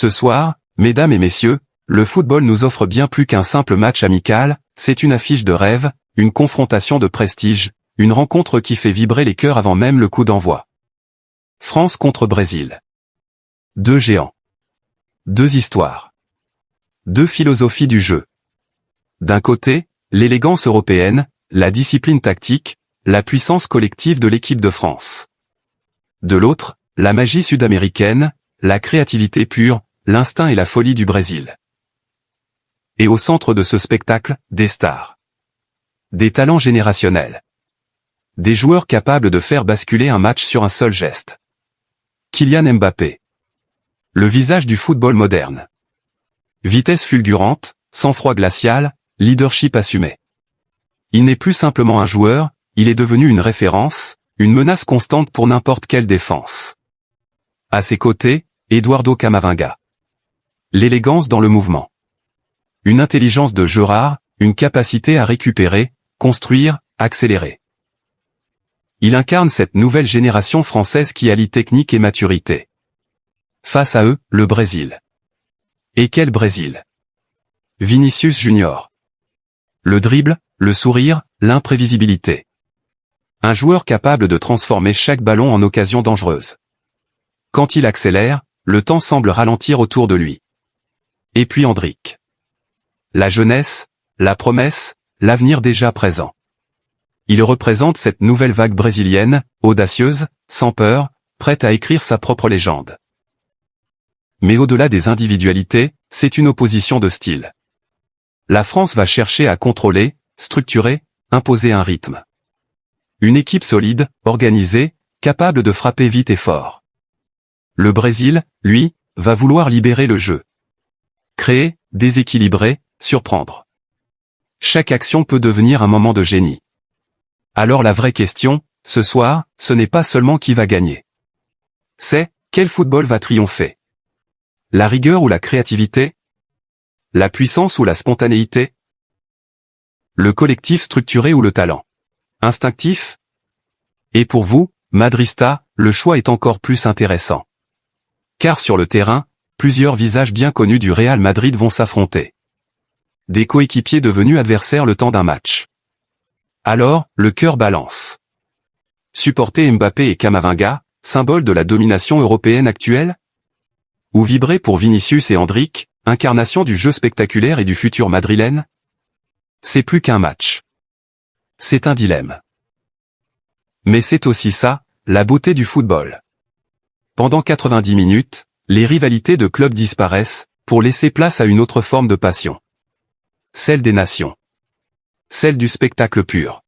Ce soir, mesdames et messieurs, le football nous offre bien plus qu'un simple match amical, c'est une affiche de rêve, une confrontation de prestige, une rencontre qui fait vibrer les cœurs avant même le coup d'envoi. France contre Brésil. Deux géants. Deux histoires. Deux philosophies du jeu. D'un côté, l'élégance européenne, la discipline tactique, la puissance collective de l'équipe de France. De l'autre, la magie sud-américaine, la créativité pure, l'instinct et la folie du Brésil. Et au centre de ce spectacle, des stars. Des talents générationnels. Des joueurs capables de faire basculer un match sur un seul geste. Kylian Mbappé. Le visage du football moderne. Vitesse fulgurante, sang-froid glacial, leadership assumé. Il n'est plus simplement un joueur, il est devenu une référence, une menace constante pour n'importe quelle défense. À ses côtés, Eduardo Camavinga. L'élégance dans le mouvement. Une intelligence de jeu rare, une capacité à récupérer, construire, accélérer. Il incarne cette nouvelle génération française qui allie technique et maturité. Face à eux, le Brésil. Et quel Brésil! Vinicius Junior. Le dribble, le sourire, l'imprévisibilité. Un joueur capable de transformer chaque ballon en occasion dangereuse. Quand il accélère, le temps semble ralentir autour de lui. Et puis Endrick. La jeunesse, la promesse, l'avenir déjà présent. Il représente cette nouvelle vague brésilienne, audacieuse, sans peur, prête à écrire sa propre légende. Mais au-delà des individualités, c'est une opposition de style. La France va chercher à contrôler, structurer, imposer un rythme. Une équipe solide, organisée, capable de frapper vite et fort. Le Brésil, lui, va vouloir libérer le jeu. Créer, déséquilibrer, surprendre. Chaque action peut devenir un moment de génie. Alors la vraie question, ce soir, ce n'est pas seulement qui va gagner. C'est, quel football va triompher? La rigueur ou la créativité? La puissance ou la spontanéité? Le collectif structuré ou le talent? Instinctif? Et pour vous, Madrista, le choix est encore plus intéressant. Car sur le terrain, plusieurs visages bien connus du Real Madrid vont s'affronter. Des coéquipiers devenus adversaires le temps d'un match. Alors, le cœur balance. Supporter Mbappé et Camavinga, symbole de la domination européenne actuelle? Ou vibrer pour Vinicius et Endrick, incarnation du jeu spectaculaire et du futur madrilène? C'est plus qu'un match. C'est un dilemme. Mais c'est aussi ça, la beauté du football. Pendant 90 minutes, les rivalités de clubs disparaissent, pour laisser place à une autre forme de passion. Celle des nations. Celle du spectacle pur.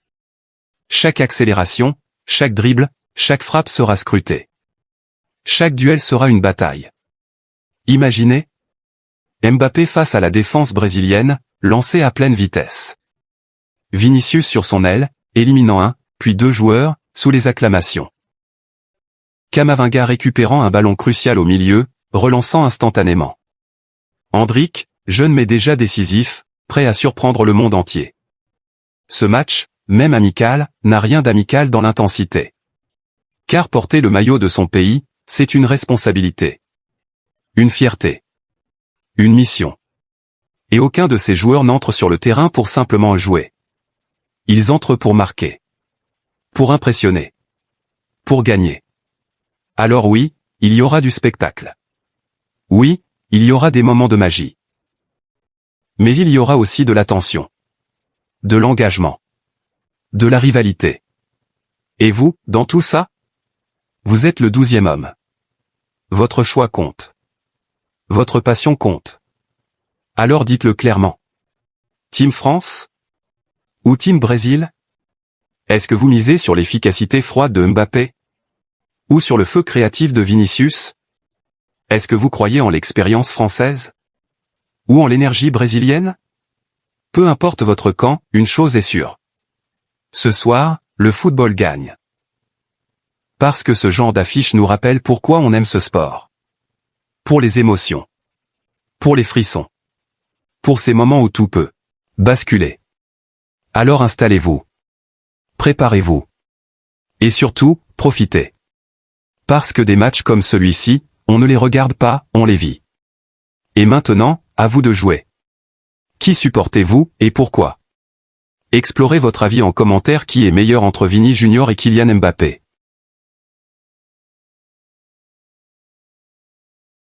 Chaque accélération, chaque dribble, chaque frappe sera scrutée. Chaque duel sera une bataille. Imaginez Mbappé face à la défense brésilienne, lancé à pleine vitesse. Vinicius sur son aile, éliminant un, puis deux joueurs, sous les acclamations. Camavinga récupérant un ballon crucial au milieu, relançant instantanément. Endrick, jeune mais déjà décisif, prêt à surprendre le monde entier. Ce match, même amical, n'a rien d'amical dans l'intensité. Car porter le maillot de son pays, c'est une responsabilité. Une fierté. Une mission. Et aucun de ces joueurs n'entre sur le terrain pour simplement jouer. Ils entrent pour marquer. Pour impressionner. Pour gagner. Alors oui, il y aura du spectacle. Oui, il y aura des moments de magie. Mais il y aura aussi de la tension. De l'engagement. De la rivalité. Et vous, dans tout ça? Vous êtes le 12e homme. Votre choix compte. Votre passion compte. Alors dites-le clairement. Team France? Ou Team Brésil? Est-ce que vous misez sur l'efficacité froide de Mbappé? Ou sur le feu créatif de Vinicius? Est-ce que vous croyez en l'expérience française? Ou en l'énergie brésilienne? Peu importe votre camp, une chose est sûre. Ce soir, le football gagne. Parce que ce genre d'affiche nous rappelle pourquoi on aime ce sport. Pour les émotions. Pour les frissons. Pour ces moments où tout peut basculer. Alors installez-vous. Préparez-vous. Et surtout, profitez. Parce que des matchs comme celui-ci, on ne les regarde pas, on les vit. Et maintenant, à vous de jouer. Qui supportez-vous, et pourquoi? Explorez votre avis en commentaire. Qui est meilleur entre Vini Junior et Kylian Mbappé?